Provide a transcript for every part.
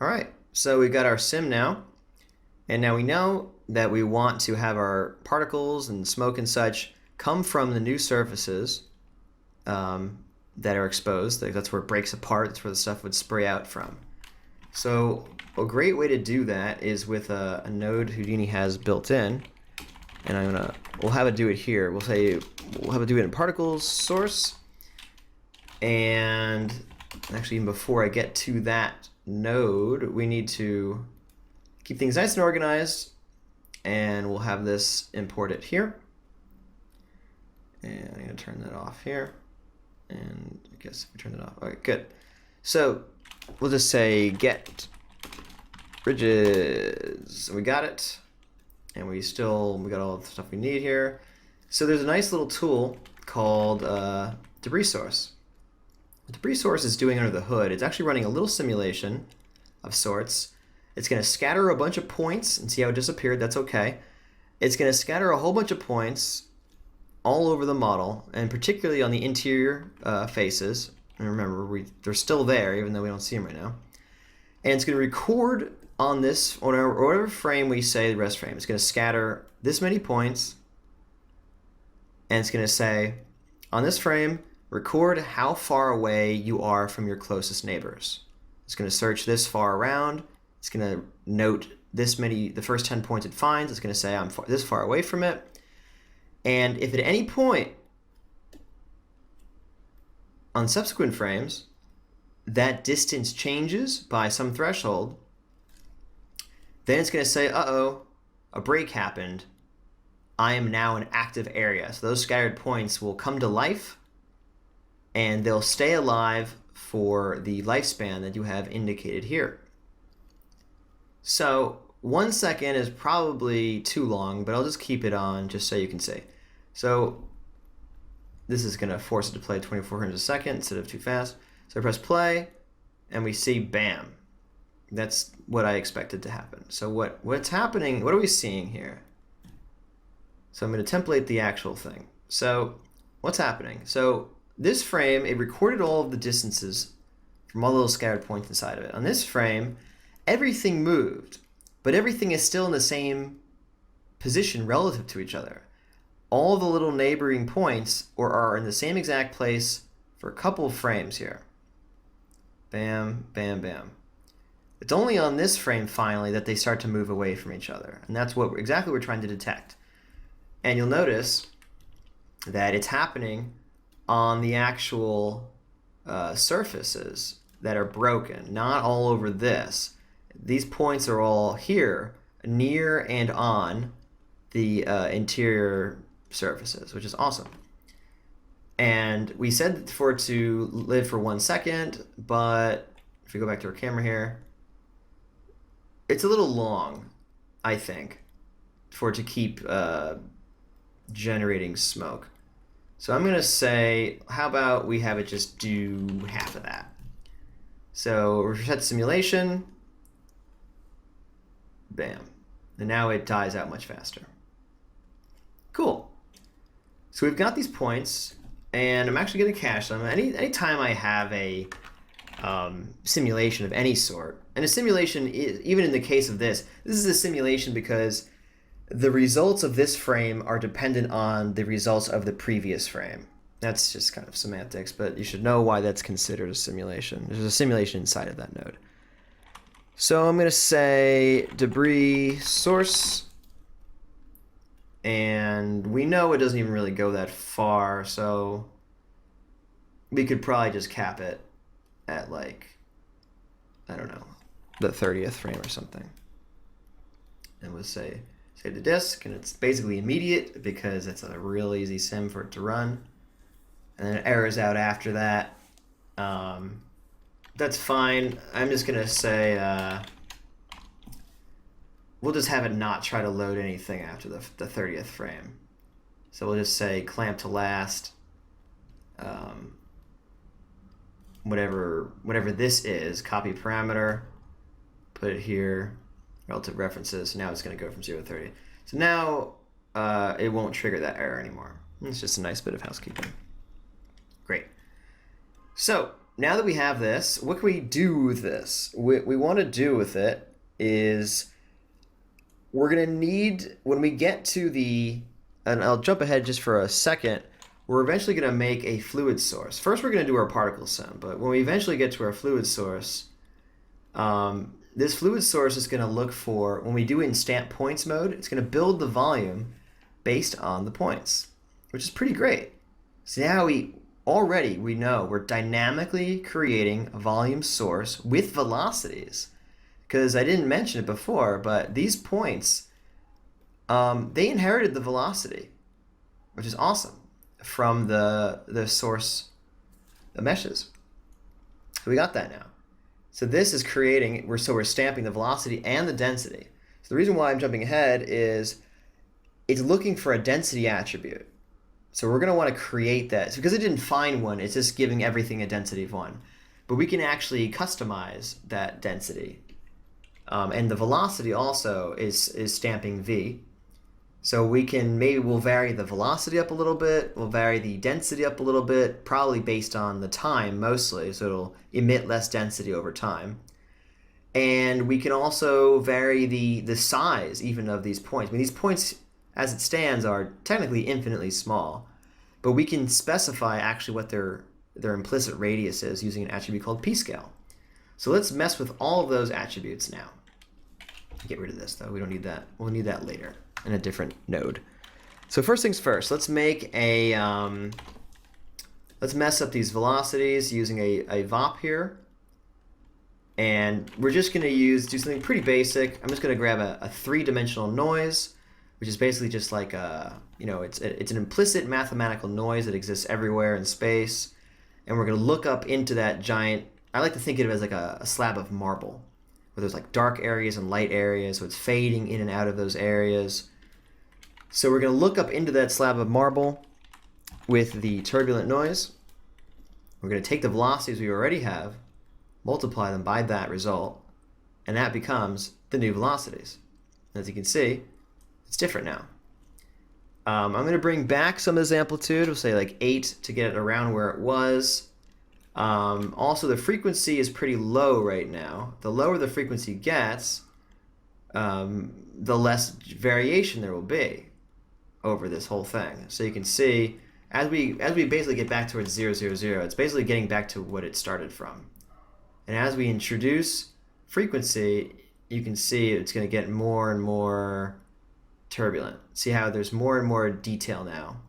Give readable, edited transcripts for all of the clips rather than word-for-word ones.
All right, so we've got our sim now, and now we know that we want to have our particles and smoke and such come from the new surfaces that are exposed. That's where it breaks apart. That's where the stuff would spray out from. So a great way to do that is with a node Houdini has built in, and we'll have it do it here. We'll have it do it in particles source, and actually even before I get to that node, we need to keep things nice and organized, and we'll have this imported here. And I'm gonna turn that off here, and I guess if we turn it off, all right, good. So we'll just say get bridges. We got it, and we got all the stuff we need here. So there's a nice little tool called Debris Source. What Debris Source is doing under the hood, it's actually running a little simulation of sorts. It's going to scatter a bunch of points and see how it disappeared. That's okay. It's going to scatter a whole bunch of points all over the model, and particularly on the interior faces. And remember, they're still there, even though we don't see them right now. And it's going to record on this, whatever frame we say, the rest frame. It's going to scatter this many points, and it's going to say, on this frame, record how far away you are from your closest neighbors. It's going to search this far around. It's going to note the first 10 points it finds. It's going to say, I'm this far away from it. And if at any point on subsequent frames that distance changes by some threshold, then it's going to say, uh-oh, a break happened. I am now an active area. So those scattered points will come to life, and they'll stay alive for the lifespan that you have indicated here. So 1 second is probably too long, but I'll just keep it on just so you can see. So this is going to force it to play 24 frames a second instead of too fast. So I press play, and we see bam. That's what I expected to happen. So what's happening, what are we seeing here? So I'm going to template the actual thing. So what's happening? So this frame, it recorded all of the distances from all the little scattered points inside of it. On this frame, everything moved, but everything is still in the same position relative to each other. All the little neighboring points are in the same exact place for a couple of frames here. Bam, bam, bam. It's only on this frame, finally, that they start to move away from each other. And that's exactly what we're trying to detect. And you'll notice that it's happening on the actual surfaces that are broken, not all over this. These points are all here, near and on the interior surfaces, which is awesome. And we said for it to live for 1 second, but if we go back to our camera here, it's a little long, I think, for it to keep generating smoke. So I'm going to say, how about we have it just do half of that? So reset simulation. Bam. And now it dies out much faster. Cool. So we've got these points, and I'm actually going to cache them. Anytime I have a simulation of any sort, and a simulation, even in the case of this is a simulation because the results of this frame are dependent on the results of the previous frame. That's just kind of semantics, but you should know why that's considered a simulation. There's a simulation inside of that node. So I'm going to say Debris Source, and we know it doesn't even really go that far, so we could probably just cap it at, like, I don't know, the 30th frame or something. And we'll say save the disk, and it's basically immediate because it's a real easy sim for it to run. And then it errors out after that. That's fine. I'm just going to say we'll just have it not try to load anything after the 30th frame. So we'll just say clamp to last. Whatever this is, copy parameter, put it here, relative references. So now it's going to go from 0 to 30. So now it won't trigger that error anymore. It's just a nice bit of housekeeping. Great. So now that we have this, what can we do with this? What we want to do with it is we're going to need, when we get to the, and I'll jump ahead just for a second, we're eventually going to make a fluid source. First, we're going to do our particle sim, but when we eventually get to our fluid source, this fluid source is going to look for, when we do it in stamp points mode, it's going to build the volume based on the points, which is pretty great. So now we know we're dynamically creating a volume source with velocities. Because I didn't mention it before, but these points, they inherited the velocity, which is awesome, from the source, the meshes. So we got that now. So this is creating, we're stamping the velocity and the density. So the reason why I'm jumping ahead is it's looking for a density attribute. So we're going to want to create that. So because it didn't find one, it's just giving everything a density of 1. But we can actually customize that density. And the velocity also is stamping V. So we'll vary the velocity up a little bit, we'll vary the density up a little bit, probably based on the time mostly, so it'll emit less density over time. And we can also vary the size even of these points. I mean, these points, as it stands, are technically infinitely small, but we can specify actually what their implicit radius is using an attribute called p-scale. So let's mess with all of those attributes now. Get rid of this though, we don't need that. We'll need that later in a different node. So first things first, let's make a, let's mess up these velocities using a VOP here. And we're just gonna do something pretty basic. I'm just gonna grab a 3-dimensional noise, which is basically just like it's an implicit mathematical noise that exists everywhere in space. And we're gonna look up into that giant, I like to think of it as like a slab of marble, where there's like dark areas and light areas, so it's fading in and out of those areas. So we're going to look up into that slab of marble with the turbulent noise. We're going to take the velocities we already have, multiply them by that result, and that becomes the new velocities. As you can see, it's different now. I'm going to bring back some of this amplitude. We'll say like 8 to get it around where it was. Also, the frequency is pretty low right now. The lower the frequency gets, the less variation there will be over this whole thing. So you can see, as we basically get back towards 0, 0, 0, it's basically getting back to what it started from. And as we introduce frequency, you can see it's going to get more and more turbulent. See how there's more and more detail now.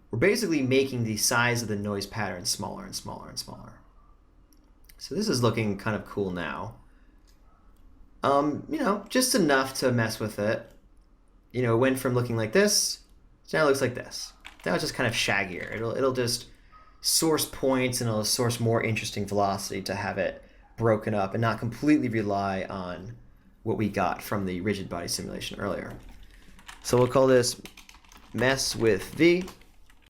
We're basically making the size of the noise pattern smaller and smaller and smaller. So this is looking kind of cool now. Just enough to mess with it. It went from looking like this to now it looks like this. Now it's just kind of shaggier. It'll just source points and it'll source more interesting velocity to have it broken up and not completely rely on what we got from the rigid body simulation earlier. So we'll call this mess with V.